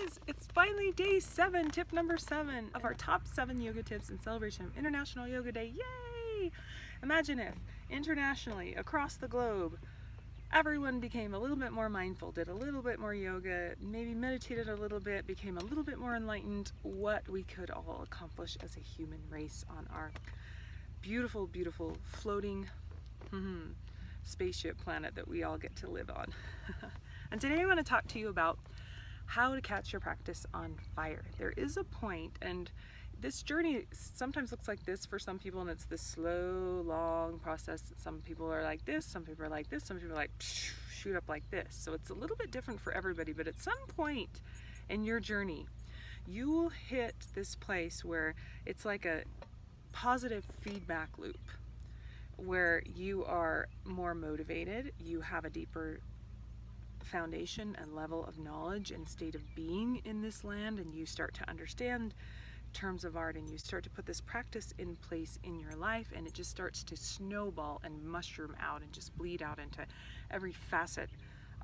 guys, it's finally day 7, tip number 7 of our top 7 yoga tips in celebration of International Yoga Day. Yay! Imagine if internationally, across the globe, everyone became a little bit more mindful, did a little bit more yoga, maybe meditated a little bit, became a little bit more enlightened, what we could all accomplish as a human race on our beautiful, beautiful floating spaceship planet that we all get to live on. And today I want to talk to you about how to catch your practice on fire. There is a point, and this journey sometimes looks like this for some people, and it's this slow, long process. Some people are like this, some people are like this, some people are like shoot up like this. So it's a little bit different for everybody, but at some point in your journey, you will hit this place where it's like a positive feedback loop, where you are more motivated, you have a deeper foundation and level of knowledge and state of being in this land, and you start to understand terms of art, and you start to put this practice in place in your life, and it just starts to snowball and mushroom out and just bleed out into every facet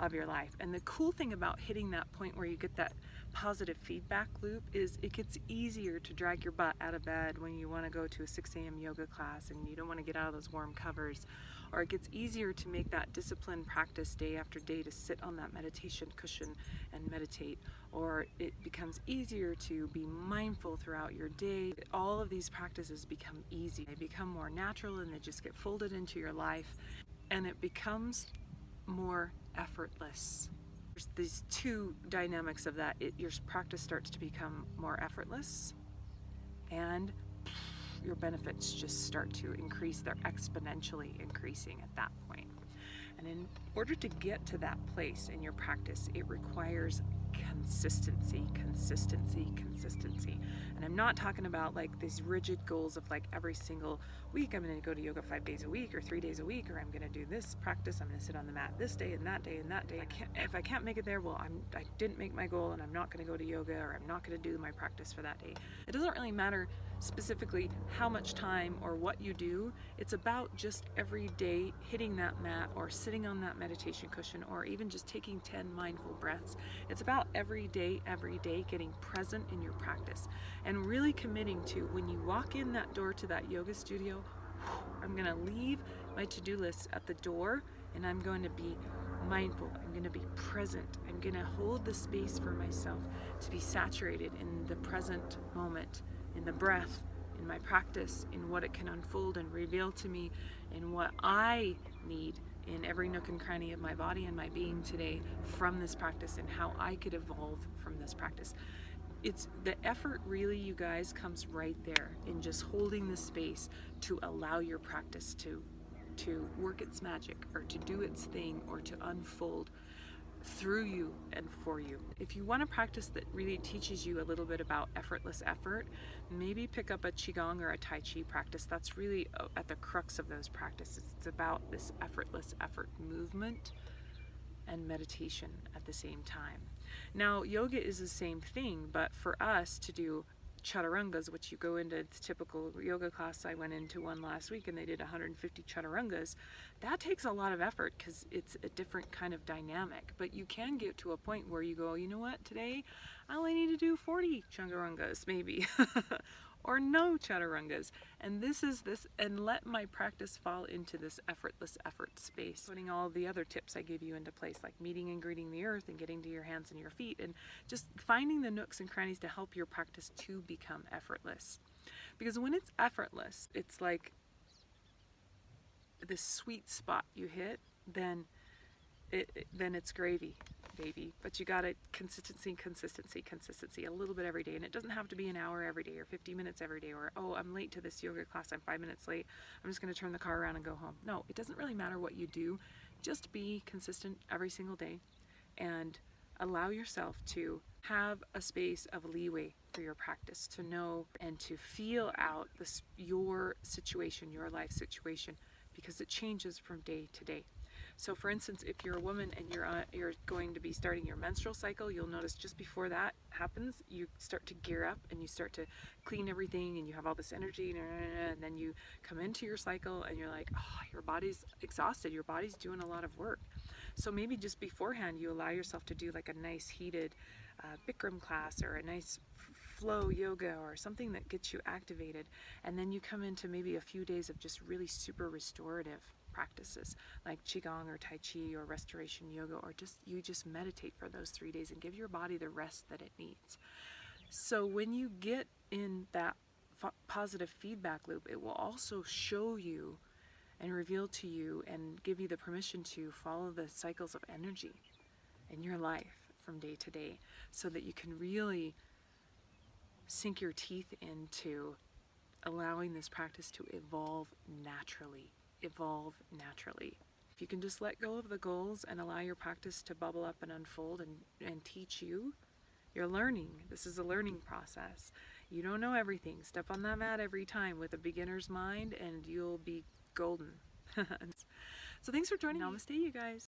of your life. And the cool thing about hitting that point where you get that positive feedback loop is it gets easier to drag your butt out of bed when you want to go to a 6 a.m. yoga class and you don't want to get out of those warm covers, or it gets easier to make that disciplined practice day after day to sit on that meditation cushion and meditate, or it becomes easier to be mindful throughout your day. All of these practices become easy. They become more natural, and they just get folded into your life, and it becomes more effortless. There's these two dynamics of that. Your practice starts to become more effortless, and your benefits just start to increase. They're exponentially increasing at that point. And in order to get to that place in your practice, it requires consistency, consistency, consistency. And I'm not talking about like these rigid goals of like every single week I'm going to go to yoga 5 days a week or 3 days a week, or I'm going to do this practice, I'm going to sit on the mat this day and that day and that day. If I can't make it there, well, I didn't make my goal, and I'm not going to go to yoga, or I'm not going to do my practice for that day. It doesn't really matter specifically how much time or what you do. It's about just every day hitting that mat, or sitting on that meditation cushion, or even just taking 10 mindful breaths. It's about every day getting present in your practice and really committing to, when you walk in that door to that yoga studio, I'm going to leave my to-do list at the door, and I'm going to be mindful, I'm going to be present, I'm going to hold the space for myself to be saturated in the present moment, in the breath, in my practice, in what it can unfold and reveal to me, in what I need in every nook and cranny of my body and my being today from this practice, and how I could evolve from this practice. It's the effort, really, you guys, comes right there in just holding the space to allow your practice to work its magic, or to do its thing, or to unfold through you and for you. If you want a practice that really teaches you a little bit about effortless effort, maybe pick up a Qigong or a Tai Chi practice. That's really at the crux of those practices. It's about this effortless effort, movement and meditation at the same time. Now, yoga is the same thing, but for us to do chaturangas, which you go into the typical yoga class. I went into one last week and they did 150 chaturangas. That takes a lot of effort because it's a different kind of dynamic, but you can get to a point where you go, you know what, today I only need to do 40 chaturangas maybe or no chaturangas, and and let my practice fall into this effortless effort space, putting all the other tips I gave you into place, like meeting and greeting the earth and getting to your hands and your feet, and just finding the nooks and crannies to help your practice to become effortless. Because when it's effortless, it's like this sweet spot you hit, then it's gravy, baby. But you got it, consistency, a little bit every day. And it doesn't have to be an hour every day or 50 minutes every day, or, oh, I'm late to this yoga class, I'm 5 minutes late, I'm just going to turn the car around and go home. No, it doesn't really matter what you do. Just be consistent every single day, and allow yourself to have a space of leeway for your practice, to know and to feel out your situation, your life situation, because it changes from day to day. So for instance, if you're a woman and you're going to be starting your menstrual cycle, you'll notice just before that happens, you start to gear up and you start to clean everything, and you have all this energy, and then you come into your cycle and you're like, oh, your body's exhausted, your body's doing a lot of work. So maybe just beforehand you allow yourself to do like a nice heated Bikram class or a nice flow yoga or something that gets you activated, and then you come into maybe a few days of just really super restorative practices like qigong or tai chi or restoration yoga, or you just meditate for those 3 days and give your body the rest that it needs. So when you get in that positive feedback loop, it will also show you and reveal to you and give you the permission to follow the cycles of energy in your life from day to day, so that you can really sink your teeth into allowing this practice to evolve naturally. Evolve naturally. If you can just let go of the goals and allow your practice to bubble up and unfold and teach you, you're learning. This is a learning process. You don't know everything. Step on that mat every time with a beginner's mind and you'll be golden. So thanks for joining me. Namaste, you guys.